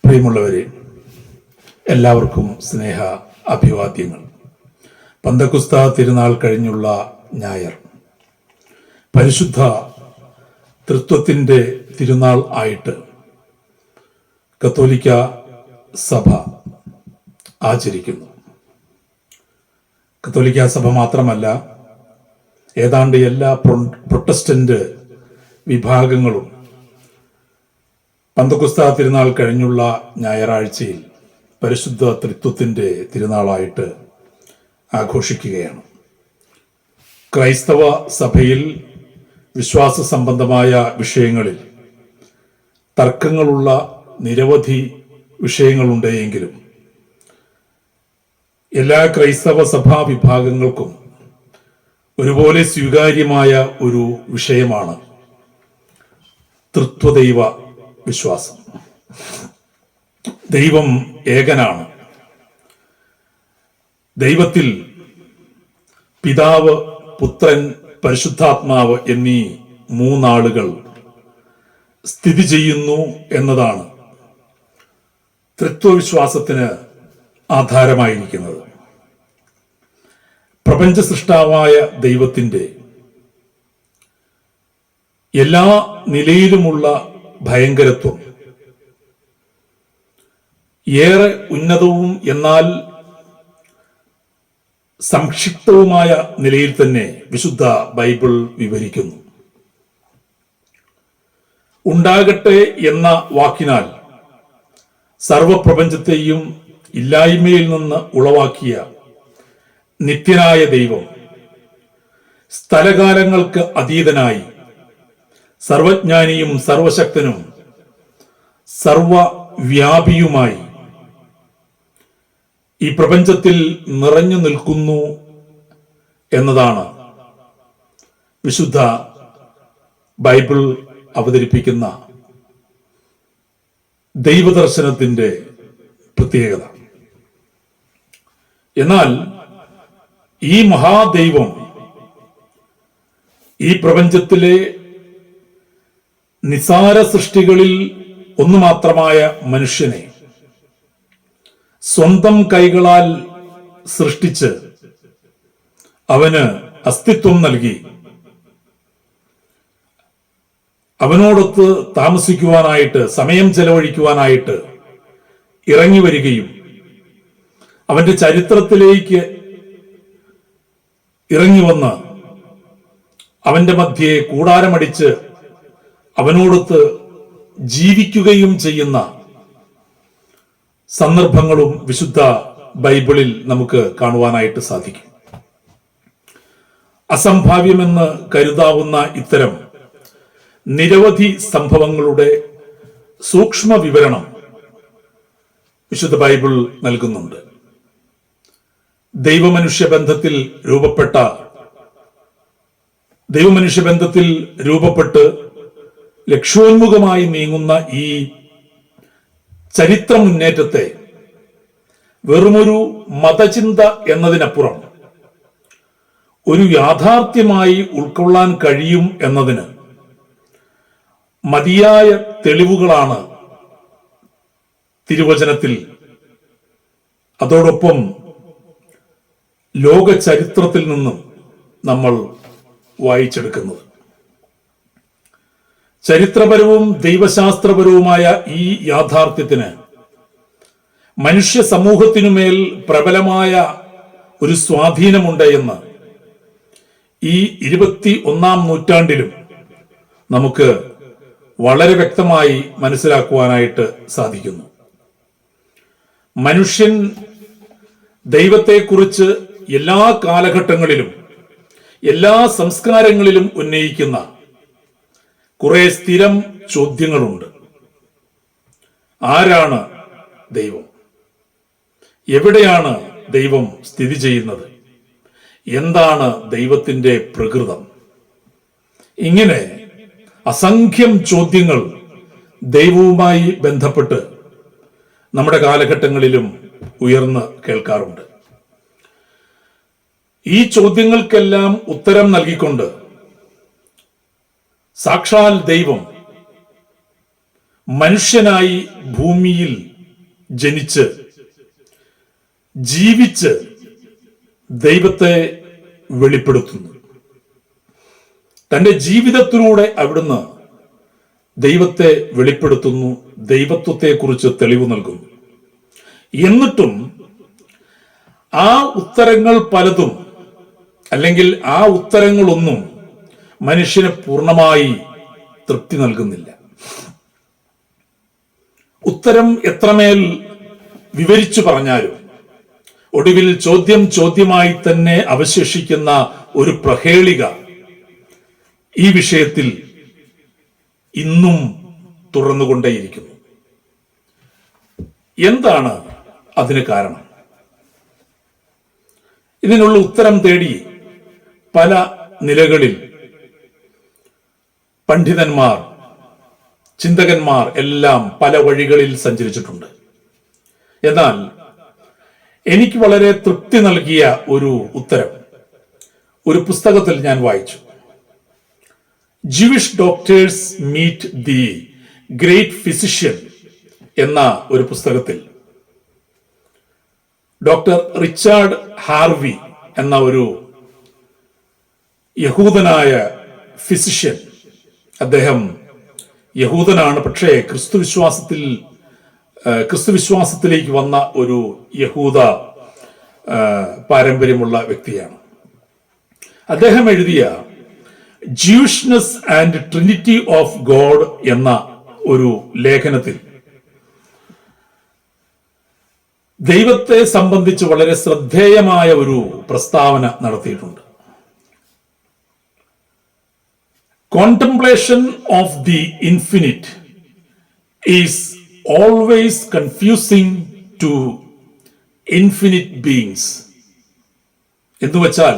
പ്രിയമുള്ളവരെ, എല്ലാവർക്കും സ്നേഹ അഭിവാദ്യങ്ങൾ. പന്തക്കുസ്ത തിരുനാൾ കഴിഞ്ഞുള്ള ഞായർ പരിശുദ്ധ തൃത്വത്തിൻ്റെ തിരുനാൾ ആയിട്ട് കത്തോലിക്ക സഭ ആചരിക്കുന്നു. കത്തോലിക്ക സഭ മാത്രമല്ല, ഏതാണ്ട് എല്ലാ പ്രൊട്ടസ്റ്റന്റ് വിഭാഗങ്ങളും പന്തക്കുസ്ത തിരുനാൾ കഴിഞ്ഞുള്ള ഞായറാഴ്ചയിൽ പരിശുദ്ധ തൃത്വത്തിൻ്റെ തിരുനാളായിട്ട് ആഘോഷിക്കുകയാണ്. ക്രൈസ്തവ സഭയിൽ വിശ്വാസ സംബന്ധമായ വിഷയങ്ങളിൽ തർക്കങ്ങളുള്ള നിരവധി വിഷയങ്ങളുണ്ടെങ്കിലും എല്ലാ ക്രൈസ്തവ സഭാ വിഭാഗങ്ങൾക്കും ഒരുപോലെ സ്വീകാര്യമായ ഒരു വിഷയമാണ് തൃത്വദൈവ വിശ്വാസം. ദൈവം ഏകനാണ്. ദൈവത്തിൽ പിതാവ്, പുത്രൻ, പരിശുദ്ധാത്മാവ് എന്നീ മൂന്നാളുകൾ സ്ഥിതി ചെയ്യുന്നു എന്നതാണ് തൃത്വവിശ്വാസത്തിന് ആധാരമായിരിക്കുന്നത്. പ്രപഞ്ച സൃഷ്ടാവായ ദൈവത്തിൻ്റെ എല്ലാ നിലയിലുമുള്ള ഭയങ്കരത്വം ഏറെ ഉന്നതവും എന്നാൽ സംക്ഷിപ്തവുമായ നിലയിൽ തന്നെ വിശുദ്ധ ബൈബിൾ വിവരിക്കുന്നു. ഉണ്ടാകട്ടെ എന്ന വാക്കിനാൽ സർവപ്രപഞ്ചത്തെയും ഇല്ലായ്മയിൽ നിന്ന് ഉളവാക്കിയ നിത്യനായ ദൈവം സ്ഥലകാലങ്ങൾക്ക് അതീതനായി സർവജ്ഞാനിയും സർവശക്തനും സർവവ്യാപിയുമായി ഈ പ്രപഞ്ചത്തിൽ നിറഞ്ഞു നിൽക്കുന്നു എന്നതാണ് വിശുദ്ധ ബൈബിൾ അവതരിപ്പിക്കുന്ന ദൈവദർശനത്തിന്റെ പ്രത്യേകത. എന്നാൽ ഈ മഹാദൈവം ഈ പ്രപഞ്ചത്തിലെ നിസാര സൃഷ്ടികളിൽ ഒന്നു മാത്രമായ മനുഷ്യനെ സ്വന്തം കൈകളാൽ സൃഷ്ടിച്ച് അവന് അസ്തിത്വം നൽകി അവനോടൊത്ത് താമസിക്കുവാനായിട്ട്, സമയം ചെലവഴിക്കുവാനായിട്ട് ഇറങ്ങി വരികയും അവന്റെ ചരിത്രത്തിലേക്ക് ഇറങ്ങി വന്ന് അവന്റെ മധ്യേ കൂടാരമടിച്ച് അവനോടൊത്ത് ജീവിക്കുകയും ചെയ്യുന്ന സന്ദർഭങ്ങളും വിശുദ്ധ ബൈബിളിൽ നമുക്ക് കാണുവാനായിട്ട് സാധിക്കും. അസംഭാവ്യമെന്ന് കരുതാവുന്ന ഇത്തരം നിരവധി സംഭവങ്ങളുടെ സൂക്ഷ്മ വിവരണം വിശുദ്ധ ബൈബിൾ നൽകുന്നുണ്ട്. ദൈവമനുഷ്യ ബന്ധത്തിൽ രൂപപ്പെട്ട് ലക്ഷ്യോന്മുഖമായി നീങ്ങുന്ന ഈ ചരിത്ര മുന്നേറ്റത്തെ വെറുമൊരു മതചിന്ത എന്നതിനപ്പുറം ഒരു യാഥാർത്ഥ്യമായി ഉൾക്കൊള്ളാൻ കഴിയും എന്നതിന് മതിയായ തെളിവുകളാണ് തിരുവചനത്തിൽ, അതോടൊപ്പം ലോക ചരിത്രത്തിൽ നിന്നും നമ്മൾ വായിച്ചെടുക്കുന്നത്. ചരിത്രപരവും ദൈവശാസ്ത്രപരവുമായ ഈ യാഥാർത്ഥ്യത്തിന് മനുഷ്യ സമൂഹത്തിനുമേൽ പ്രബലമായ ഒരു സ്വാധീനമുണ്ട് എന്ന് ഈ 21-ാം നൂറ്റാണ്ടിലും നമുക്ക് വളരെ വ്യക്തമായി മനസ്സിലാക്കുവാനായിട്ട് സാധിക്കുന്നു. മനുഷ്യൻ ദൈവത്തെക്കുറിച്ച് എല്ലാ കാലഘട്ടങ്ങളിലും എല്ലാ സംസ്കാരങ്ങളിലും ഉന്നയിക്കുന്ന കുറെ സ്ഥിരം ചോദ്യങ്ങളുണ്ട്. ആരാണ് ദൈവം? എവിടെയാണ് ദൈവം സ്ഥിതി ചെയ്യുന്നത്? എന്താണ് ദൈവത്തിന്റെ പ്രകൃതം? ഇങ്ങനെ അസംഖ്യം ചോദ്യങ്ങൾ ദൈവവുമായി ബന്ധപ്പെട്ട് നമ്മുടെ കാലഘട്ടങ്ങളിലും ഉയർന്ന് കേൾക്കാറുണ്ട്. ഈ ചോദ്യങ്ങൾക്കെല്ലാം ഉത്തരം നൽകിക്കൊണ്ട് സാക്ഷാൽ ദൈവം മനുഷ്യനായി ഭൂമിയിൽ ജനിച്ച് ജീവിച്ച് ദൈവത്തെ വെളിപ്പെടുത്തുന്നു. തന്റെ ജീവിതത്തിലൂടെ അവിടുന്ന് ദൈവത്തെ വെളിപ്പെടുത്തുന്നു, ദൈവത്വത്തെക്കുറിച്ച് തെളിവ് നൽകുന്നു. എന്നിട്ടും ആ ഉത്തരങ്ങൾ പലതും, അല്ലെങ്കിൽ ആ ഉത്തരങ്ങളൊന്നും മനുഷ്യന് പൂർണ്ണമായി തൃപ്തി നൽകുന്നില്ല. ഉത്തരം എത്രമേൽ വിവരിച്ചു പറഞ്ഞാലും ഒടുവിൽ ചോദ്യം ചോദ്യമായി തന്നെ അവശേഷിക്കുന്ന ഒരു പ്രഹേളിക ഈ വിഷയത്തിൽ ഇന്നും തുടർന്നുകൊണ്ടേയിരിക്കുന്നു. എന്താണ് അതിന് കാരണം? ഇതിനുള്ള ഉത്തരം തേടി പല നിലകളിൽ പണ്ഡിതന്മാർ, ചിന്തകന്മാർ എല്ലാം പല വഴികളിൽ സഞ്ചരിച്ചിട്ടുണ്ട്. എന്നാൽ എനിക്ക് വളരെ തൃപ്തി നൽകിയ ഒരു ഉത്തരം ഒരു പുസ്തകത്തിൽ ഞാൻ വായിച്ചു. Jewish doctors meet the great physician എന്ന ഒരു പുസ്തകത്തിൽ ഡോക്ടർ റിച്ചാർഡ് ഹാർവി എന്ന ഒരു യഹൂദനായ ഫിസിഷ്യൻ, അദ്ദേഹം യഹൂദനാണ്, പക്ഷേ ക്രിസ്തുവിശ്വാസത്തിലേക്ക് വന്ന ഒരു യഹൂദ പാരമ്പര്യമുള്ള വ്യക്തിയാണ്. അദ്ദേഹം എഴുതിയ ജൂഷ്നെസ് ആൻഡ് ട്രിനിറ്റി ഓഫ് ഗോഡ് എന്ന ഒരു ലേഖനത്തിൽ ദൈവത്തെ സംബന്ധിച്ച് വളരെ ശ്രദ്ധേയമായ ഒരു പ്രസ്താവന നടത്തിയിട്ടുണ്ട്. Contemplation of the infinite is always confusing to infinite beings. എന്നുവെച്ചാൽ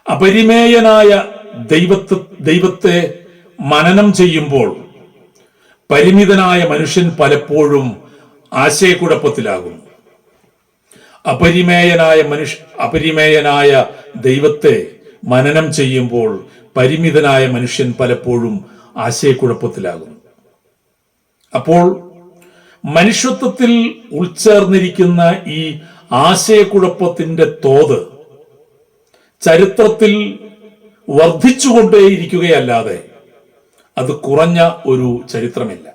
അപരിമേയനായ ദൈവത്തെ മനനം ചെയ്യുമ്പോൾ പരിമിതനായ മനുഷ്യൻ പലപ്പോഴും ആശയക്കുഴപ്പത്തിലാകുന്നു. അപരിമേയനായ ദൈവത്തെ മനനം ചെയ്യുമ്പോൾ പരിമിതനായ മനുഷ്യൻ പലപ്പോഴും ആശയക്കുഴപ്പത്തിലാകുന്നു. അപ്പോൾ മനുഷ്യത്വത്തിൽ ഉൾച്ചേർന്നിരിക്കുന്ന ഈ ആശയക്കുഴപ്പത്തിന്റെ തോത് ചരിത്രത്തിൽ വർദ്ധിച്ചുകൊണ്ടേയിരിക്കുകയല്ലാതെ അത് കുറഞ്ഞ ഒരു ചരിത്രമില്ല.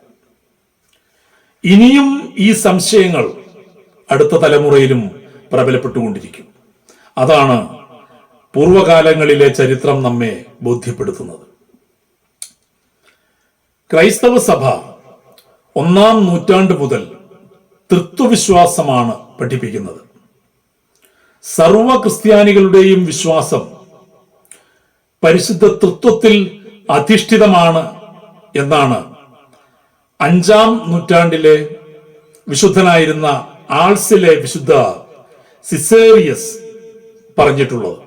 ഇനിയും ഈ സംശയങ്ങൾ അടുത്ത തലമുറയിലും പ്രബലപ്പെട്ടുകൊണ്ടിരിക്കും. അതാണ് പൂർവകാലങ്ങളിലെ ചരിത്രം നമ്മെ ബോധ്യപ്പെടുത്തുന്നത്. ക്രൈസ്തവ സഭ 1-ാം നൂറ്റാണ്ട് മുതൽ തൃത്വവിശ്വാസമാണ് പഠിപ്പിക്കുന്നത്. സർവ ക്രിസ്ത്യാനികളുടെയും വിശ്വാസം പരിശുദ്ധ തൃത്വത്തിൽ അധിഷ്ഠിതമാണ് എന്നാണ് 5-ാം നൂറ്റാണ്ടിലെ വിശുദ്ധനായിരുന്ന ആൾസിലെ വിശുദ്ധ സിസേറിയസ് പറഞ്ഞിട്ടുള്ളത്.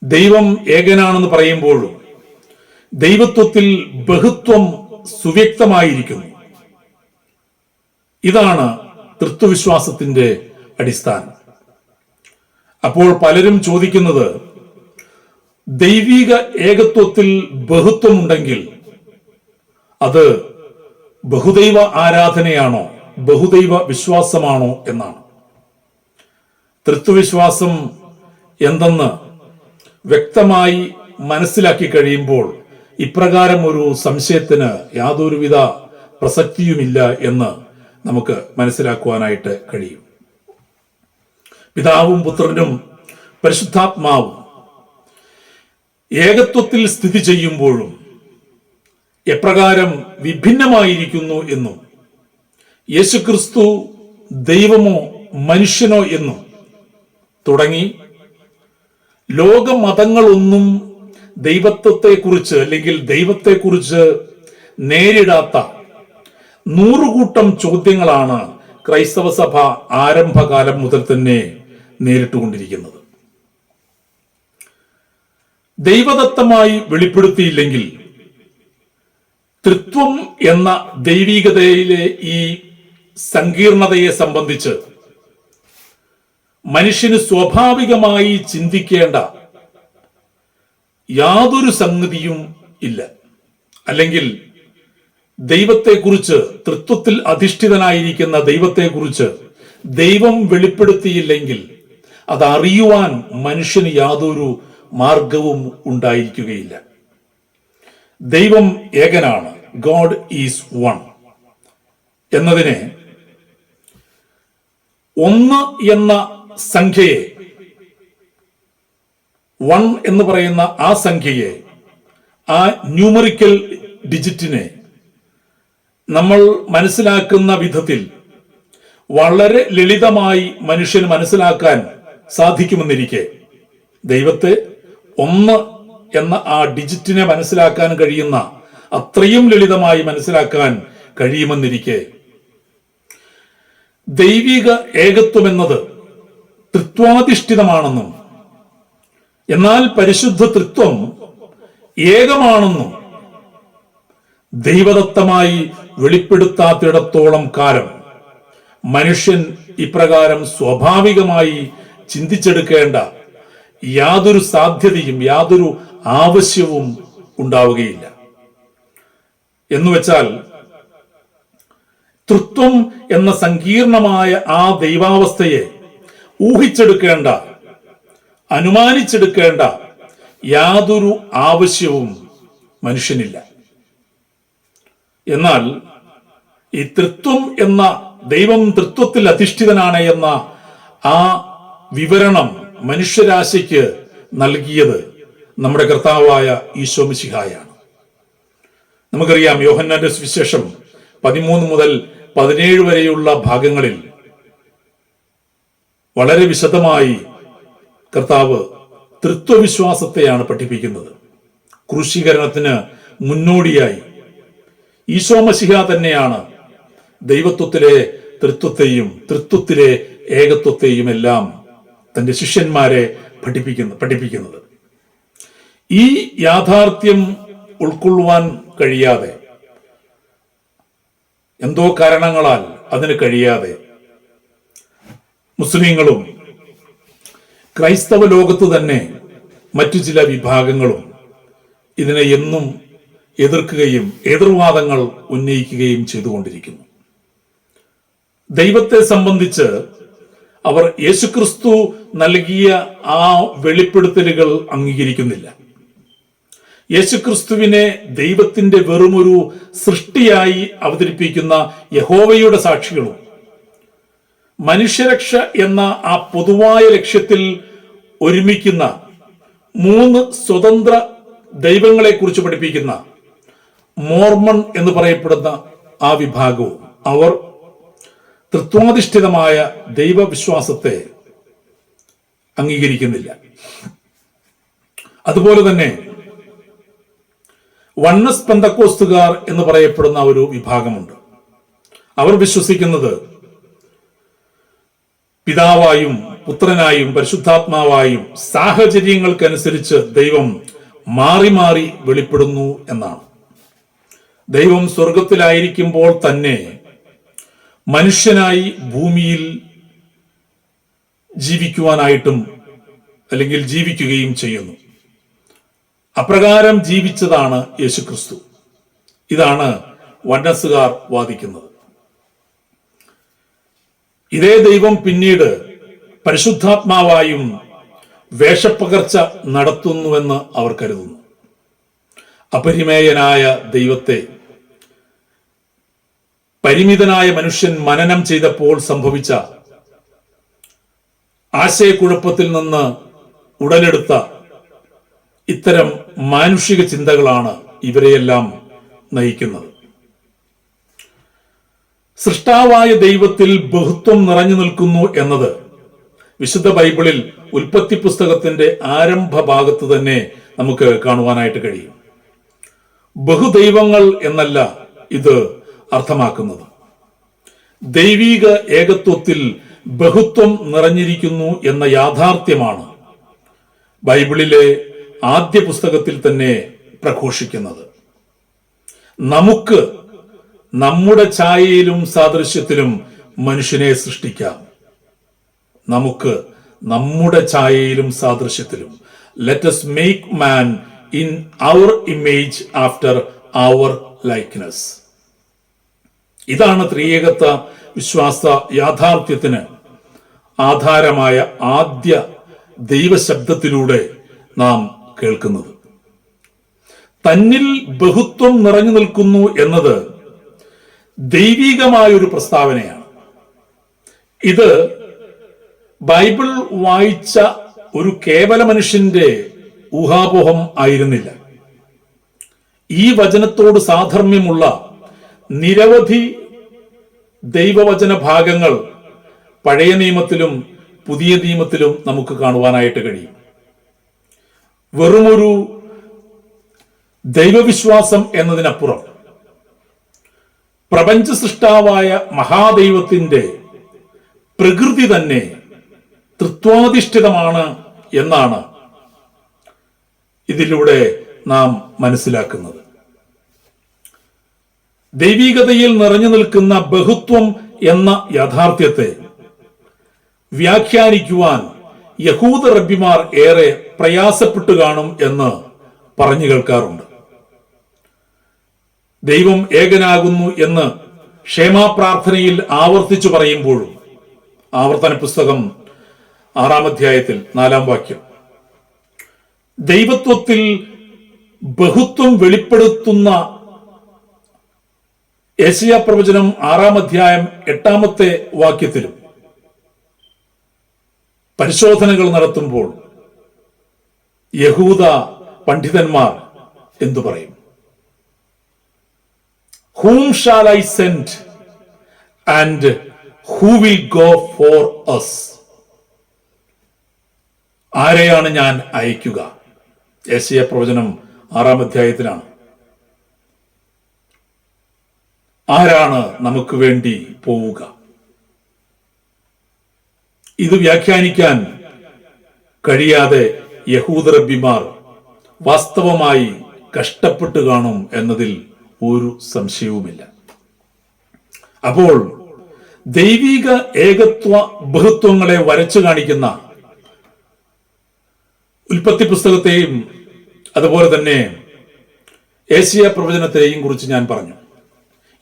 ദൈവം ഏകനാണെന്ന് പറയുമ്പോഴും ദൈവത്വത്തിൽ ബഹുത്വം സുവ്യക്തമായിരിക്കുന്നു. ഇതാണ് തൃത്വവിശ്വാസത്തിന്റെ അടിസ്ഥാനം. അപ്പോൾ പലരും ചോദിക്കുന്നത്, ദൈവിക ഏകത്വത്തിൽ ബഹുത്വമുണ്ടെങ്കിൽ അത് ബഹുദൈവ ആരാധനയാണോ, ബഹുദൈവ വിശ്വാസമാണോ എന്നാണ്. തൃത്വവിശ്വാസം എന്തെന്ന് വ്യക്തമായി മനസ്സിലാക്കി കഴിയുമ്പോൾ ഇപ്രകാരം ഒരു സംശയത്തിന് യാതൊരുവിധ പ്രസക്തിയുമില്ല എന്ന് നമുക്ക് മനസ്സിലാക്കുവാനായിട്ട് കഴിയും. പിതാവും പുത്രനും പരിശുദ്ധാത്മാവും ഏകത്വത്തിൽ സ്ഥിതി ചെയ്യുമ്പോഴും എപ്രകാരം വിഭിന്നമായിരിക്കുന്നു എന്നും യേശുക്രിസ്തു ദൈവമോ മനുഷ്യനോ എന്നും തുടങ്ങി ലോകമതങ്ങളൊന്നും ദൈവത്വത്തെക്കുറിച്ച് അല്ലെങ്കിൽ ദൈവത്തെക്കുറിച്ച് നേരിടാത്ത 100 കൂട്ടം ചോദ്യങ്ങളാണ് ക്രൈസ്തവ സഭ ആരംഭകാലം മുതൽ തന്നെ നേരിട്ടുകൊണ്ടിരിക്കുന്നത്. ദൈവദത്തമായി വെളിപ്പെടുത്തിയില്ലെങ്കിൽ തൃത്വം എന്ന ദൈവികതയിലെ ഈ സങ്കീർണതയെ സംബന്ധിച്ച് മനുഷ്യന് സ്വാഭാവികമായി ചിന്തിക്കേണ്ട യാതൊരു സംഗതിയും ഇല്ല. അല്ലെങ്കിൽ ദൈവത്തെക്കുറിച്ച്, തൃത്വത്തിൽ അധിഷ്ഠിതനായിരിക്കുന്ന ദൈവത്തെക്കുറിച്ച് ദൈവം വെളിപ്പെടുത്തിയില്ലെങ്കിൽ അത് അറിയുവാൻ മനുഷ്യന് യാതൊരു മാർഗവും ഉണ്ടായിരിക്കുകയില്ല. ദൈവം ഏകനാണ്, ഗോഡ് ഈസ് വൺ എന്നതിനെ, ഒന്ന് എന്ന സംഖ്യയെ, വൺ എന്ന് പറയുന്ന ആ സംഖ്യയെ, ആ ന്യൂമറിക്കൽ ഡിജിറ്റിനെ നമ്മൾ മനസ്സിലാക്കുന്ന വിധത്തിൽ വളരെ ലളിതമായി മനുഷ്യന് മനസ്സിലാക്കാൻ സാധിക്കുമെന്നിരിക്കെ, ദൈവത്തെ ഒന്ന് എന്ന ആ ഡിജിറ്റിനെ മനസ്സിലാക്കാൻ കഴിയുന്ന അത്രയും ലളിതമായി മനസ്സിലാക്കാൻ കഴിയുമെന്നിരിക്കെ, ദൈവിക ഏകത്വം എന്നത് തൃത്വാധിഷ്ഠിതമാണെന്നും എന്നാൽ പരിശുദ്ധ തൃത്വം ഏകമാണെന്നും ദൈവദത്തമായി വെളിപ്പെടുത്താത്തിടത്തോളം കാലം മനുഷ്യൻ ഇപ്രകാരം സ്വാഭാവികമായി ചിന്തിച്ചെടുക്കേണ്ട യാതൊരു സാധ്യതയും യാതൊരു ആവശ്യവും ഉണ്ടാവുകയില്ല. എന്നുവെച്ചാൽ തൃത്വം എന്ന സങ്കീർണമായ ആ ദൈവാവസ്ഥയെ ഊഹിച്ചെടുക്കേണ്ട, അനുമാനിച്ചെടുക്കേണ്ട യാതൊരു ആവശ്യവും മനുഷ്യനില്ല. എന്നാൽ ഈ തൃത്വം എന്ന, ദൈവം തൃത്വത്തിൽ അധിഷ്ഠിതനാണ് എന്ന ആ വിവരണം മനുഷ്യരാശിക്ക് നൽകിയത് നമ്മുടെ കർത്താവായ ഈശോ മിശിഹായാണ്. നമുക്കറിയാം, യോഹന്നാന്റെ സുവിശേഷം 13 മുതൽ 17 വരെയുള്ള ഭാഗങ്ങളിൽ വളരെ വിശദമായി കർത്താവ് തൃത്വവിശ്വാസത്തെയാണ് പഠിപ്പിക്കുന്നത്. ക്രൂശീകരണത്തിന് മുന്നോടിയായി ഈശോ മിശിഹ തന്നെയാണ് ദൈവത്വത്തിലെ തൃത്വത്തെയും തൃത്വത്തിലെ ഏകത്വത്തെയും എല്ലാം തന്റെ ശിഷ്യന്മാരെ പഠിപ്പിക്കുന്നത്. ഈ യാഥാർത്ഥ്യം ഉൾക്കൊള്ളുവാൻ കഴിയാതെ, എന്തോ കാരണങ്ങളാൽ അതിന് കഴിയാതെ, മുസ്ലിങ്ങളും ക്രൈസ്തവ ലോകത്ത് തന്നെ മറ്റു ചില വിഭാഗങ്ങളും ഇതിനെ എന്നും എതിർക്കുകയും എതിർവാദങ്ങൾ ഉന്നയിക്കുകയും ചെയ്തുകൊണ്ടിരിക്കുന്നു. ദൈവത്തെ സംബന്ധിച്ച് അവർ യേശുക്രിസ്തു നൽകിയ ആ വെളിപ്പെടുത്തലുകൾ അംഗീകരിക്കുന്നില്ല. യേശുക്രിസ്തുവിനെ ദൈവത്തിന്റെ വെറുമൊരു സൃഷ്ടിയായി അവതരിപ്പിക്കുന്ന യഹോവയുടെ സാക്ഷികളും മനുഷ്യരക്ഷ എന്ന ആ പൊതുവായ ലക്ഷ്യത്തിൽ ഒരുമിക്കുന്ന 3 സ്വതന്ത്ര ദൈവങ്ങളെ കുറിച്ച് പഠിപ്പിക്കുന്ന മോർമൺ എന്ന് പറയപ്പെടുന്ന ആ വിഭാഗവും അവർ തൃത്വാധിഷ്ഠിതമായ ദൈവവിശ്വാസത്തെ അംഗീകരിക്കുന്നില്ല. അതുപോലെ തന്നെ വണ്ണസ് പെന്തക്കോസ്തുകാർ എന്ന് പറയപ്പെടുന്ന ഒരു വിഭാഗമുണ്ട്. അവർ വിശ്വസിക്കുന്നത് പിതാവായും പുത്രനായും പരിശുദ്ധാത്മാവായും സാഹചര്യങ്ങൾക്കനുസരിച്ച് ദൈവം മാറി മാറി വെളിപ്പെടുന്നു എന്നാണ്. ദൈവം സ്വർഗത്തിലായിരിക്കുമ്പോൾ തന്നെ മനുഷ്യനായി ഭൂമിയിൽ ജീവിക്കുവാനായിട്ടും അല്ലെങ്കിൽ ജീവിക്കുകയും ചെയ്യുന്നു. അപ്രകാരം ജീവിച്ചതാണ് യേശുക്രിസ്തു. ഇതാണ് വണ്ണസുകാർ വാദിക്കുന്നത്. ഇതേ ദൈവം പിന്നീട് പരിശുദ്ധാത്മാവായും വേഷപ്പകർച്ച നടത്തുന്നുവെന്ന് അവർ കരുതുന്നു. അപരിമേയനായ ദൈവത്തെ പരിമിതനായ മനുഷ്യൻ മനനം ചെയ്തപ്പോൾ സംഭവിച്ച ആശയക്കുഴപ്പത്തിൽ നിന്ന് ഉടലെടുത്ത ഇത്തരം മാനുഷിക ചിന്തകളാണ് ഇവരെയെല്ലാം നയിക്കുന്നത്. സൃഷ്ടാവായ ദൈവത്തിൽ ബഹുത്വം നിറഞ്ഞു നിൽക്കുന്നു എന്നത് വിശുദ്ധ ബൈബിളിൽ ഉൽപ്പത്തി പുസ്തകത്തിന്റെ ആരംഭ ഭാഗത്ത് തന്നെ നമുക്ക് കാണുവാനായിട്ട് കഴിയും. ബഹുദൈവങ്ങൾ എന്നല്ല ഇത് അർത്ഥമാക്കുന്നത്. ദൈവിക ഏകത്വത്തിൽ ബഹുത്വം നിറഞ്ഞിരിക്കുന്നു എന്ന യാഥാർത്ഥ്യമാണ് ബൈബിളിലെ ആദ്യ പുസ്തകത്തിൽ തന്നെ പ്രഘോഷിക്കുന്നത്. നമുക്ക് നമ്മുടെ ഛായയിലും സാദൃശ്യത്തിലും മനുഷ്യനെ സൃഷ്ടിക്കാം. നമുക്ക് നമ്മുടെ ഛായയിലും സാദൃശ്യത്തിലും. Let us make man in our image after our likeness. ഇതാണ് ത്രിയേകത്വ വിശ്വാസ യാഥാർത്ഥ്യത്തിന് ആധാരമായ ആദ്യ ദൈവശബ്ദത്തിലൂടെ നാം കേൾക്കുന്നത്. തന്നിൽ ബഹുത്വം നിറഞ്ഞു നിൽക്കുന്നു എന്നത് ദൈവികമായൊരു പ്രസ്താവനയാണ്. ഇത് ബൈബിൾ വായിച്ച ഒരു കേവല മനുഷ്യന്റെ ഊഹാപോഹം ആയിരുന്നില്ല. ഈ വചനത്തോട് സാധർമ്യമുള്ള നിരവധി ദൈവവചന ഭാഗങ്ങൾ പഴയ നിയമത്തിലും പുതിയ നിയമത്തിലും നമുക്ക് കാണുവാനായിട്ട് കഴിയും. വെറുമൊരു ദൈവവിശ്വാസം എന്നതിനപ്പുറം പ്രപഞ്ച സൃഷ്ടാവായ മഹാദൈവത്തിന്റെ പ്രകൃതി തന്നെ തൃത്വാധിഷ്ഠിതമാണ് എന്നാണ് ഇതിലൂടെ നാം മനസ്സിലാക്കുന്നത്. ദൈവികതയിൽ നിറഞ്ഞു നിൽക്കുന്ന ബഹുത്വം എന്ന യാഥാർത്ഥ്യത്തെ വ്യാഖ്യാനിക്കുവാൻ യഹൂദ റബ്ബിമാർ ഏറെ പ്രയാസപ്പെട്ടു കാണും എന്ന് പറഞ്ഞു കേൾക്കാറുണ്ട്. ദൈവം ഏകനാകുന്നു എന്ന് ക്ഷേമാപ്രാർത്ഥനയിൽ ആവർത്തിച്ചു പറയുമ്പോഴും, ആവർത്തന പുസ്തകം 6-ാം അധ്യായത്തിൽ 4-ാം വാക്യം, ദൈവത്വത്തിൽ ബഹുത്വം വെളിപ്പെടുത്തുന്ന യെശയ്യാ പ്രവചനം 6-ാം അധ്യായം 8-ാമത്തെ വാക്യത്തിലും പരിശോധനകൾ നടത്തുമ്പോൾ യഹൂദ പണ്ഡിതന്മാർ എന്തു പറയും? Whom shall I send and who will go for us? ആരെയാണ് ഞാൻ അയക്കുക? യെശയ്യാ പ്രവചനം 6-ാം അധ്യായത്തിലാണ്. ആരാണ് നമുക്ക് വേണ്ടി പോവുക? ഇത് വ്യാഖ്യാനിക്കാൻ കഴിയാതെ യഹൂദ റബ്ബിമാർ വാസ്തവമായി കഷ്ടപ്പെട്ടു കാണും എന്നതിൽ ഒരു സംശയവുമില്ല. അപ്പോൾ ദൈവിക ഏകത്വ ബഹുത്വങ്ങളെ വരച്ചു കാണിക്കുന്ന ഉൽപ്പത്തി പുസ്തകത്തെയും അതുപോലെ തന്നെ യെശയ്യാ പ്രവചനത്തെയും കുറിച്ച് ഞാൻ പറഞ്ഞു.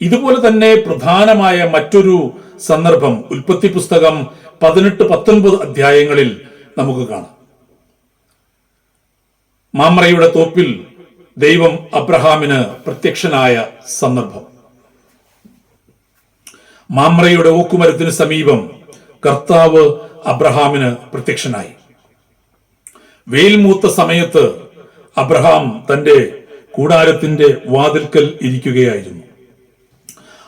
ഇതുപോലെ തന്നെ പ്രധാനമായ മറ്റൊരു സന്ദർഭം ഉൽപ്പത്തി പുസ്തകം 18-19 അധ്യായങ്ങളിൽ നമുക്ക് കാണാം. മാമ്രയുടെ തോപ്പിൽ ദൈവം അബ്രഹാമിന് പ്രത്യക്ഷനായ സന്ദർഭം. മാമ്രയുടെ ഓക്കുമരത്തിന് സമീപം കർത്താവ് അബ്രഹാമിന് പ്രത്യക്ഷനായി. വെയിൽ മൂത്ത സമയത്ത് അബ്രഹാം തന്റെ കൂടാരത്തിന്റെ വാതിൽക്കൽ ഇരിക്കുകയായിരുന്നു.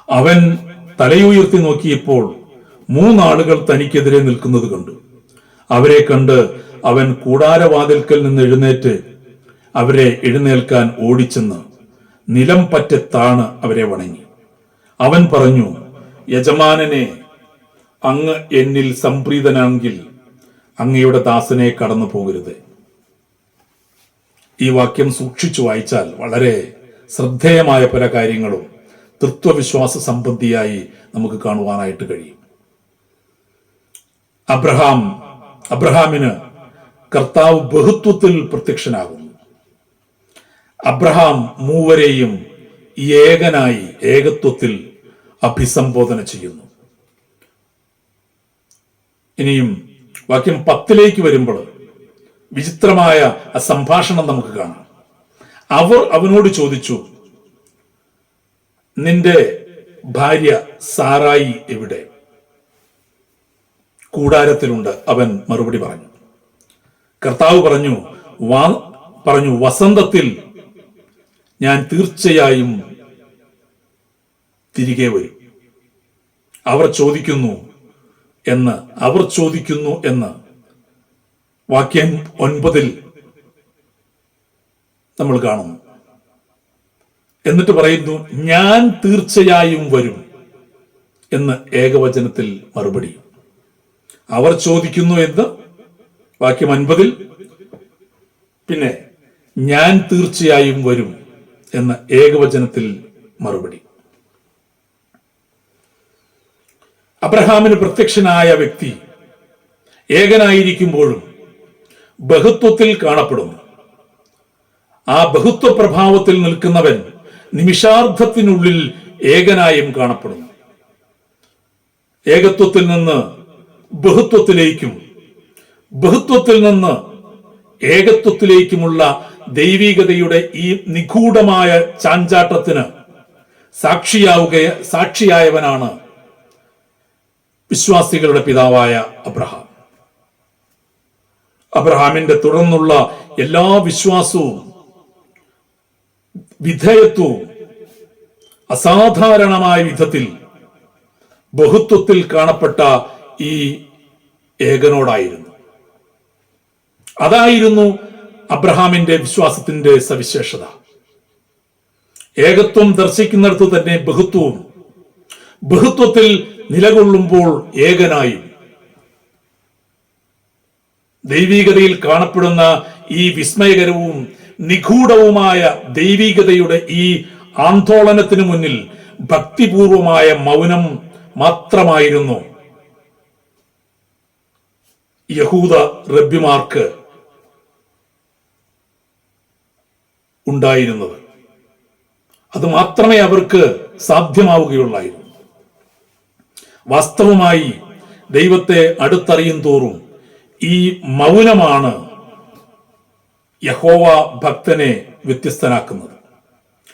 അവൻ തലയുയർത്തി നോക്കിയപ്പോൾ 3 ആളുകൾ തനിക്കെതിരെ നിൽക്കുന്നത് കണ്ടു. അവരെ കണ്ട് അവൻ കൂടാരവാതിൽക്കൽ നിന്ന് എഴുന്നേറ്റ് അവരെ എഴുന്നേൽക്കാൻ ഓടിച്ചെന്ന് നിലം പറ്റെ താണ് അവരെ വണങ്ങി. അവൻ പറഞ്ഞു, യജമാനനെ, അങ്ങ് എന്നിൽ സംപ്രീതനാണെങ്കിൽ അങ്ങയുടെ ദാസനെ കടന്നു പോകരുത്. ഈ വാക്യം സൂക്ഷിച്ചു വായിച്ചാൽ വളരെ ശ്രദ്ധേയമായ പല കാര്യങ്ങളും തൃത്വവിശ്വാസ സംബന്ധിയായി നമുക്ക് കാണുവാനായിട്ട് കഴിയും. അബ്രഹാമിന് കർത്താവ് ബഹുത്വത്തിൽ പ്രത്യക്ഷനാകുന്നു. അബ്രഹാം മൂവരെയും ഏകനായി ഏകത്വത്തിൽ അഭിസംബോധന ചെയ്യുന്നു. ഇനിയും വാക്യം 10 വരുമ്പോൾ വിചിത്രമായ ആ സംഭാഷണം നമുക്ക് കാണാം. അവർ അവനോട് ചോദിച്ചു, നിന്റെ ഭാര്യ സാറായി എവിടെ? കൂടാരത്തിലുണ്ട്, അവൻ മറുപടി പറഞ്ഞു. കർത്താവ് പറഞ്ഞു, വസന്തത്തിൽ ഞാൻ തീർച്ചയായും തിരികെ വരും. അവർ ചോദിക്കുന്നു എന്ന് വാക്യം 9 നമ്മൾ കാണുന്നു. എന്നിട്ട് പറയുന്നു, ഞാൻ തീർച്ചയായും വരും എന്ന് ഏകവചനത്തിൽ മറുപടി. അവർ ചോദിക്കുന്നു എന്ന് വാക്യം 9, പിന്നെ ഞാൻ തീർച്ചയായും വരും എന്ന ഏകവചനത്തിൽ മറുപടി. അബ്രഹാമിന് പ്രത്യക്ഷനായ വ്യക്തി ഏകനായിരിക്കുമ്പോഴും ബഹുത്വത്തിൽ കാണപ്പെടുന്നു. ആ ബഹുത്വ പ്രഭാവത്തിൽ നിൽക്കുന്നവൻ നിമിഷാർദ്ധത്തിനുള്ളിൽ ഏകനായും കാണപ്പെടുന്നു. ഏകത്വത്തിൽ നിന്ന് ബഹുത്വത്തിലേക്കും ബഹുത്വത്തിൽ നിന്ന് ഏകത്വത്തിലേക്കുമുള്ള ദൈവികതയുടെ ഈ നിഗൂഢമായ ചാഞ്ചാട്ടത്തിന് സാക്ഷിയായവനാണ് വിശ്വാസികളുടെ പിതാവായ അബ്രഹാം. അബ്രഹാമിന്റെ തുടർന്നുള്ള എല്ലാ വിശ്വാസവും വിധേയത്വവും അസാധാരണമായ വിധത്തിൽ ബഹുത്വത്തിൽ കാണപ്പെട്ട ഈ ഏകനോടായിരുന്നു. അതായിരുന്നു അബ്രഹാമിന്റെ വിശ്വാസത്തിന്റെ സവിശേഷത. ഏകത്വം ദർശിക്കുന്നിടത്ത് തന്നെ ബഹുത്വവും, ബഹുത്വത്തിൽ നിലകൊള്ളുമ്പോൾ ഏകനായും. ദൈവികതയിൽ കാണപ്പെടുന്ന ഈ വിസ്മയകരവും നിഗൂഢവുമായ ദൈവികതയുടെ ഈ ആന്തോളനത്തിനു മുന്നിൽ ഭക്തിപൂർവമായ മൗനം മാത്രമായിരുന്നു യഹൂദ റബ്ബിമാർക്ക് ഉണ്ടായിരുന്നത്. അത് മാത്രമേ അവർക്ക് സാധ്യമാവുകയുള്ളായിരുന്നു. വാസ്തവമായി ദൈവത്തെ അടുത്തറിയും തോറും ഈ മൗനമാണ് യഹോവ ഭക്തനെ വ്യത്യസ്തനാക്കുന്നത്.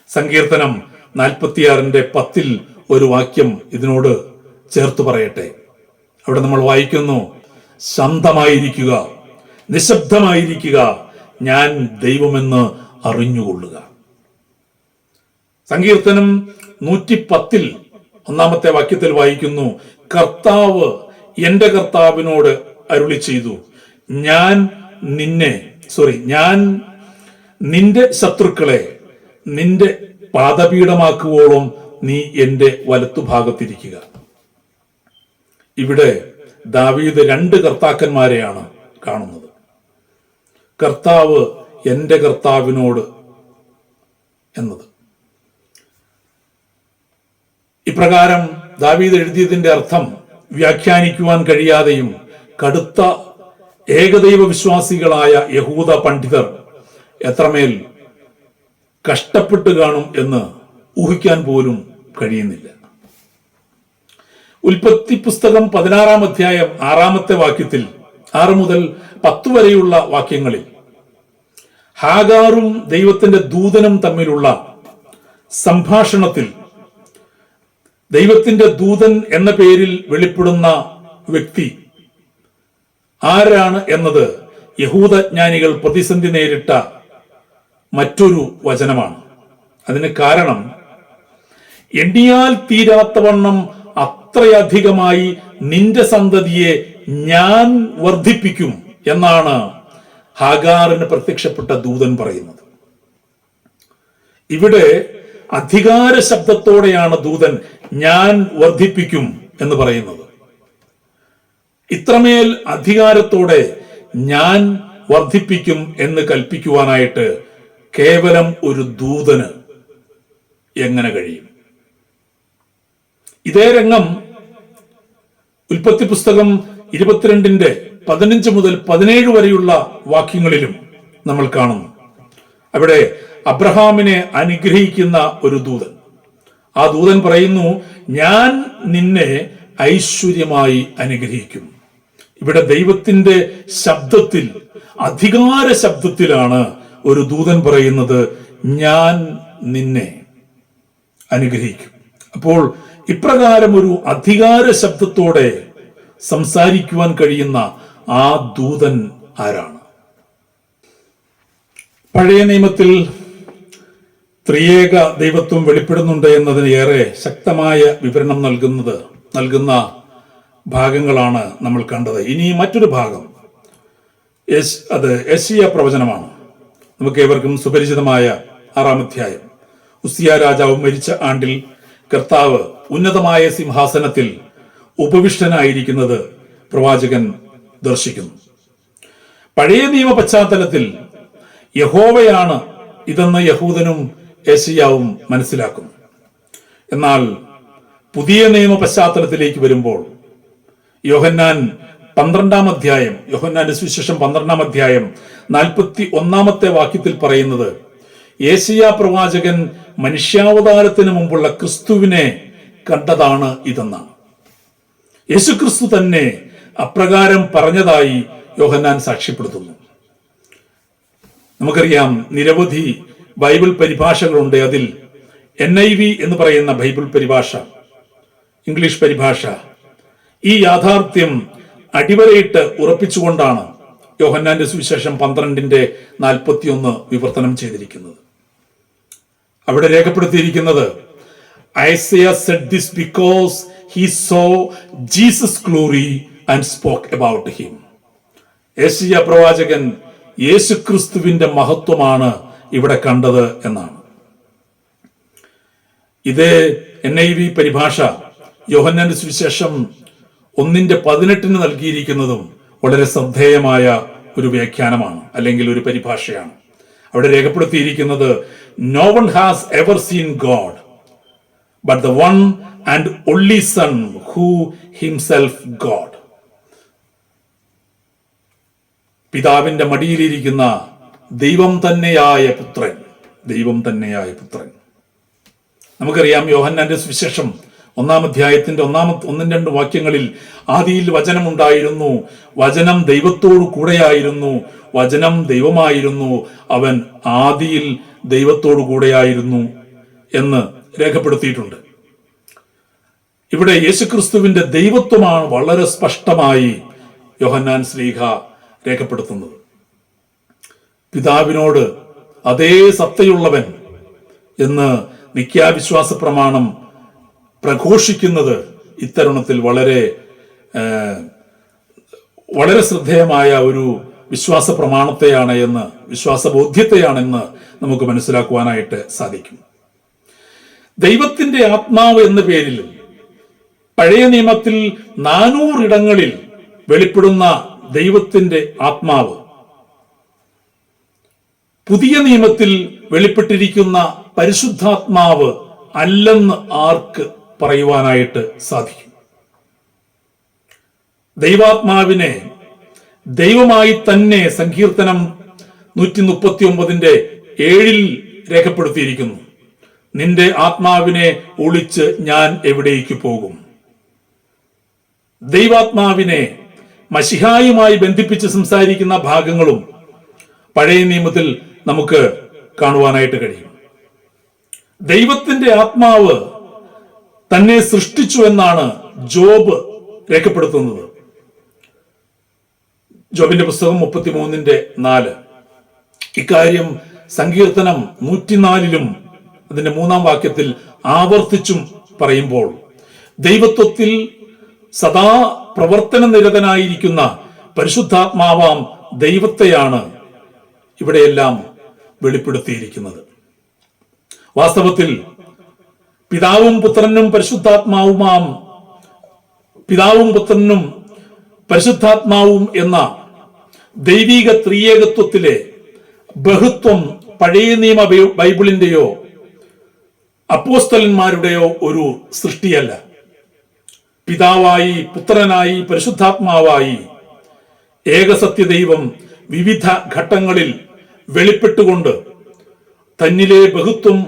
സങ്കീർത്തനം 46:10 ഒരു വാക്യം ഇതിനോട് ചേർത്ത് പറയട്ടെ. അവിടെ നമ്മൾ വായിക്കുന്നു, ശാന്തമായിരിക്കുക, നിശബ്ദമായിരിക്കുക, ഞാൻ ദൈവമെന്ന് അറിഞ്ഞുകൊള്ളുക. സങ്കീർത്തനം 110 ഒന്നാമത്തെ വാക്യത്തിൽ വായിക്കുന്നു, കർത്താവ് എന്റെ കർത്താവിനോട് അരുളി ചെയ്തു, ഞാൻ നിന്റെ ശത്രുക്കളെ നിന്റെ പാദപീഠമാക്കുവോളം നീ എന്റെ വലത്തുഭാഗത്തിരിക്കുക. ഇവിടെ ദാവീദ് 2 കർത്താക്കന്മാരെയാണ് കാണുന്നത്. കർത്താവ് എന്റെ കർത്താവിനോട് എന്നത്. ഇപ്രകാരം ദാവീദ് എഴുതിയതിന്റെ അർത്ഥം വ്യാഖ്യാനിക്കുവാൻ കഴിയാതെയും കടുത്ത ഏകദൈവ വിശ്വാസികളായ യഹൂദ പണ്ഡിതർ എത്രമേൽ കഷ്ടപ്പെട്ട് കാണും എന്ന് ഊഹിക്കാൻ പോലും കഴിയുന്നില്ല. ഉൽപ്പത്തി പുസ്തകം 16-ാം അധ്യായം 6-ാമത്തെ വാക്യത്തിൽ 6 മുതൽ 10 വരെയുള്ള വാക്യങ്ങളിൽ ഹാഗാറും ദൈവത്തിന്റെ ദൂതനും തമ്മിലുള്ള സംഭാഷണത്തിൽ ദൈവത്തിന്റെ ദൂതൻ എന്ന പേരിൽ വെളിപ്പെടുന്ന വ്യക്തി ആരാണ് എന്നത് യഹൂദജ്ഞാനികൾ പ്രതിസന്ധി നേരിട്ട മറ്റൊരു വചനമാണ്. അതിന് കാരണം എണ്ണിയാൽ തീരാത്തവണ്ണം അത്രയധികമായി നിന്റെ സന്തതിയെ ഞാൻ വർദ്ധിപ്പിക്കും എന്നാണ് ഹാഗാറിന് പ്രത്യക്ഷപ്പെട്ട ദൂതൻ പറയുന്നത്. ഇവിടെ അധികാര ശബ്ദത്തോടെയാണ് ദൂതൻ ഞാൻ വർദ്ധിപ്പിക്കും എന്ന് പറയുന്നത്. ഇത്രമേൽ അധികാരത്തോടെ ഞാൻ വർദ്ധിപ്പിക്കും എന്ന് കൽപ്പിക്കുവാനായിട്ട് കേവലം ഒരു ദൂതന് എങ്ങനെ കഴിയും? ഇതേ രംഗം ഉൽപ്പത്തി പുസ്തകം 22:15 മുതൽ 17 വരെയുള്ള വാക്യങ്ങളിലും നമ്മൾ കാണുന്നു. അവിടെ അബ്രഹാമിനെ അനുഗ്രഹിക്കുന്ന ഒരു ദൂതൻ. ആ ദൂതൻ പറയുന്നു, ഞാൻ നിന്നെ ഐശ്വര്യമായി അനുഗ്രഹിക്കും. ഇവിടെ ദൈവത്തിന്റെ ശബ്ദത്തിൽ, അധികാര ശബ്ദത്തിലാണ് ഒരു ദൂതൻ പറയുന്നത്, ഞാൻ നിന്നെ അനുഗ്രഹിക്കും. അപ്പോൾ ഇപ്രകാരം ഒരു അധികാര ശബ്ദത്തോടെ സംസാരിക്കുവാൻ കഴിയുന്ന ആ ദൂതൻ ആരാണ്? പഴയ നിയമത്തിൽ ത്രിയേക ദൈവത്വം വെളിപ്പെടുന്നുണ്ട് എന്നതിന് ഏറെ ശക്തമായ വിവരണം നൽകുന്ന ഭാഗങ്ങളാണ് നമ്മൾ കണ്ടത്. ഇനി മറ്റൊരു ഭാഗം, അത് യെശയ്യാ പ്രവചനമാണ്. നമുക്ക് ഏവർക്കും സുപരിചിതമായ 6-ാം അധ്യായം. ഉസിയ രാജാവ് മരിച്ച ആണ്ടിൽ കർത്താവ് ഉന്നതമായ സിംഹാസനത്തിൽ ഉപവിഷ്ടനായിരിക്കുന്നത് പ്രവാചകൻ ദർശിക്കുന്നു. പഴയ നിയമ പശ്ചാത്തലത്തിൽ യഹോവയാണ് ഇതെന്ന് യഹൂദനും യെശയ്യാവും മനസ്സിലാക്കുന്നു. എന്നാൽ പുതിയ നിയമ പശ്ചാത്തലത്തിലേക്ക് വരുമ്പോൾ യോഹന്നാൻ 12-ാം അധ്യായം, യോഹന്നാന്റെ സുവിശേഷം 12-ാം അധ്യായം 41-ാമത്തെ വാക്യത്തിൽ പറയുന്നത്, യെശയ്യാ പ്രവാചകൻ മനുഷ്യാവതാരത്തിന് മുമ്പുള്ള ക്രിസ്തുവിനെ കണ്ടതാണ് ഇതെന്നാണ്. യേശുക്രിസ്തു തന്നെ അപ്രകാരം പറഞ്ഞതായി യോഹന്നാൻ സാക്ഷ്യപ്പെടുത്തുന്നു. നമുക്കറിയാം, നിരവധി ബൈബിൾ പരിഭാഷകളുണ്ട്. അതിൽ NIV എന്ന് പറയുന്ന ബൈബിൾ പരിഭാഷ, ഇംഗ്ലീഷ് പരിഭാഷ, ഈ യാഥാർത്ഥ്യം അടിവരയിട്ട് ഉറപ്പിച്ചുകൊണ്ടാണ് യോഹന്നാന്റെ സുവിശേഷം 12:41 വിവർത്തനം ചെയ്തിരിക്കുന്നത്. അവിടെ രേഖപ്പെടുത്തിയിരിക്കുന്നത്, Isaiah said this because he saw Jesus' glory and spoke about him. യെശയ്യാ പ്രവാചകൻ യേശുക്രിസ്തുവിന്റെ മഹത്വമാണ് ഇവിടെ കണ്ടത് എന്നാണ്. ഇതേ NIV പരിഭാഷ യോഹന്നാന്റെ സുവിശേഷം 1:18 നൽകിയിരിക്കുന്നതും വളരെ ശ്രദ്ധേയമായ ഒരു വ്യാഖ്യാനമാണ്, അല്ലെങ്കിൽ ഒരു പരിഭാഷയാണ്. അവിടെ രേഖപ്പെടുത്തിയിരിക്കുന്നത്, No one has ever seen God, but the one and only Son, who himself God. പിതാവിന്റെ മടിയിലിരിക്കുന്ന ദൈവം തന്നെയായ പുത്രൻ, ദൈവം തന്നെയായ പുത്രൻ. നമുക്കറിയാം, യോഹന്നാന്റെ സുവിശേഷം 1-ാം അധ്യായത്തിന്റെ 1-2 വാക്യങ്ങളിൽ, ആദിയിൽ വചനമുണ്ടായിരുന്നു, വചനം ദൈവത്തോടു കൂടെയായിരുന്നു, വചനം ദൈവമായിരുന്നു, അവൻ ആദിയിൽ ദൈവത്തോടു കൂടെയായിരുന്നു എന്ന് രേഖപ്പെടുത്തിയിട്ടുണ്ട്. ഇവിടെ യേശുക്രിസ്തുവിന്റെ ദൈവത്വമാണ് വളരെ സ്പഷ്ടമായി യോഹന്നാൻ ശ്ലീഹ രേഖപ്പെടുത്തുന്നത്. പിതാവിനോട് അതേ സത്തയുള്ളവൻ എന്ന് നിത്യാവിശ്വാസ പ്രമാണം പ്രഘോഷിക്കുന്നത് ഇത്തരുണത്തിൽ വളരെ വളരെ ശ്രദ്ധേയമായ ഒരു വിശ്വാസ പ്രമാണത്തെയാണ് എന്ന്, വിശ്വാസബോധ്യത്തെയാണെന്ന് നമുക്ക് മനസ്സിലാക്കുവാനായിട്ട് സാധിക്കും. ദൈവത്തിന്റെ ആത്മാവ് എന്ന പേരിൽ പഴയ നിയമത്തിൽ 400 ഇടങ്ങളിൽ വെളിപ്പെടുന്ന ദൈവത്തിന്റെ ആത്മാവ് പുതിയ നിയമത്തിൽ വെളിപ്പെട്ടിരിക്കുന്ന പരിശുദ്ധാത്മാവ് അല്ലെന്ന് ആർക്ക് പറയുവാനായിട്ട് സാധിക്കും? ദൈവാത്മാവിനെ ദൈവമായി തന്നെ സങ്കീർത്തനം 139:7 രേഖപ്പെടുത്തിയിരിക്കുന്നു. നിന്റെ ആത്മാവിനെ ഒളിച്ച് ഞാൻ എവിടേക്ക് പോകും? ദൈവാത്മാവിനെ മശിഹായുമായി ബന്ധിപ്പിച്ച് സംസാരിക്കുന്ന ഭാഗങ്ങളും പഴയ നിയമത്തിൽ നമുക്ക് കാണുവാനായിട്ട് കഴിയും. ദൈവത്തിന്റെ ആത്മാവ് തന്നെ സൃഷ്ടിച്ചു എന്നാണ് ജോബ് രേഖപ്പെടുത്തുന്നത്. ജോബിന്റെ പുസ്തകം 33:4. ഇക്കാര്യം സങ്കീർത്തനം 104 അതിന്റെ 3-ാം വാക്യത്തിൽ ആവർത്തിച്ചും പറയുമ്പോൾ, ദൈവത്വത്തിൽ സദാ പ്രവർത്തന നിരതനായിരിക്കുന്ന പരിശുദ്ധാത്മാവാം ദൈവത്തെയാണ് ഇവിടെയെല്ലാം വെളിപ്പെടുത്തിയിരിക്കുന്നത്. വാസ്തവത്തിൽ പിതാവും പുത്രനും പരിശുദ്ധാത്മാവും എന്ന ദൈവിക ത്രിയേകത്വത്തിലെ ബഹുത്വം പഴയ നിയമ ബൈബിളിന്റെയോ അപ്പോസ്തലന്മാരുടെയോ ഒരു സൃഷ്ടിയല്ല. പിതാവായി, പുത്രനായി, പരിശുദ്ധാത്മാവായി ഏകസത്യ ദൈവം വിവിധ ഘട്ടങ്ങളിൽ വെളിപ്പെട്ടുകൊണ്ട് തന്നിലെ ബഹുത്വം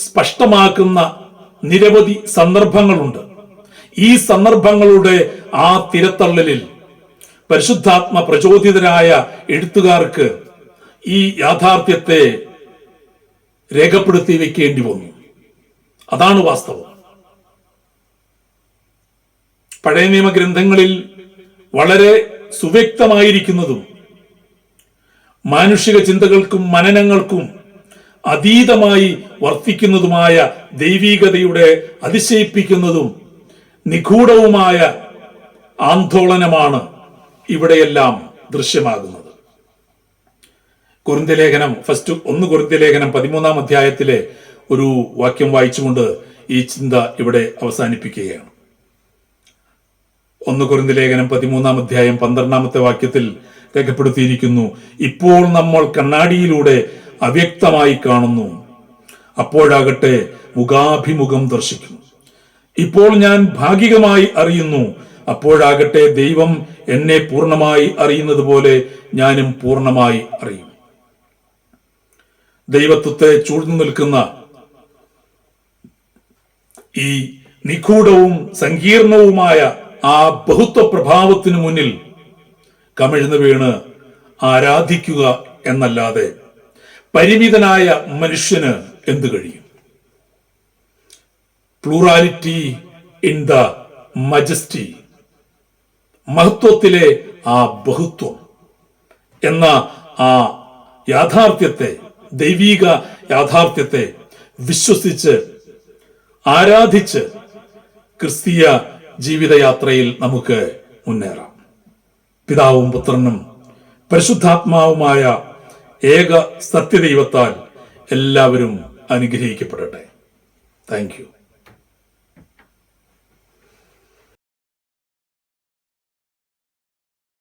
സ്പഷ്ടമാക്കുന്ന നിരവധി സന്ദർഭങ്ങളുണ്ട്. ഈ സന്ദർഭങ്ങളുടെ ആ തിരത്തള്ളലിൽ പരിശുദ്ധാത്മ പ്രചോദിതരായ എഴുത്തുകാർക്ക് ഈ യാഥാർത്ഥ്യത്തെ രേഖപ്പെടുത്തി വെക്കേണ്ടി വന്നു. അതാണ് വാസ്തവം. പഴയ നിയമ ഗ്രന്ഥങ്ങളിൽ വളരെ സുവ്യക്തമായിരിക്കുന്നതും മാനുഷിക ചിന്തകൾക്കും മനനങ്ങൾക്കും അതീതമായി വർത്തിക്കുന്നതുമായ ദൈവീകതയുടെ അതിശയിപ്പിക്കുന്നതും നിഗൂഢവുമായ ആന്തോളനമാണ് ഇവിടെയെല്ലാം ദൃശ്യമാകുന്നത്. കൊരിന്ത്യലേഖനം 1 കൊരിന്ത്യലേഖനം 13-ാം അധ്യായത്തിലെ ഒരു വാക്യം വായിച്ചുകൊണ്ട് ഈ ചിന്ത ഇവിടെ അവസാനിപ്പിക്കുകയാണ്. 1 കൊരിന്ത്യലേഖനം 13-ാം അധ്യായം 12-ാമത്തെ വാക്യത്തിൽ രേഖപ്പെടുത്തിയിരിക്കുന്നു, ഇപ്പോൾ നമ്മൾ കണ്ണാടിയിലൂടെ അവ്യക്തമായി കാണുന്നു, അപ്പോഴാകട്ടെ മുഖാഭിമുഖം ദർശിക്കും. ഇപ്പോൾ ഞാൻ ഭാഗികമായി അറിയുന്നു, അപ്പോഴാകട്ടെ ദൈവം എന്നെ പൂർണ്ണമായി അറിയുന്നത് പോലെ ഞാനും പൂർണ്ണമായി അറിയും. ദൈവത്വത്തെ ചൂഴ്ന്നു നിൽക്കുന്ന ഈ നിഗൂഢവും സങ്കീർണവുമായ ആ ബഹുത്വ പ്രഭാവത്തിനു മുന്നിൽ കമിഴ്ന്നു വീണ് ആരാധിക്കുക എന്നല്ലാതെ പരിമിതനായ മനുഷ്യന് എന്തു കഴിയും? പ്ലൂറാലിറ്റി ഇൻ ദ മജസ്റ്റി, മഹത്വത്തിലെ ആ ബഹുത്വം എന്ന ആ യാഥാർത്ഥ്യത്തെ, ദൈവീക യാഥാർത്ഥ്യത്തെ വിശ്വസിച്ച് ആരാധിച്ച് ക്രിസ്തീയ ജീവിതയാത്രയിൽ നമുക്ക് മുന്നേറാം. പിതാവും പുത്രനും പരിശുദ്ധാത്മാവുമായ ഏക സത്യദൈവത്താൽ എല്ലാവരും അനുഗ്രഹിക്കപ്പെടട്ടെ. Thank you.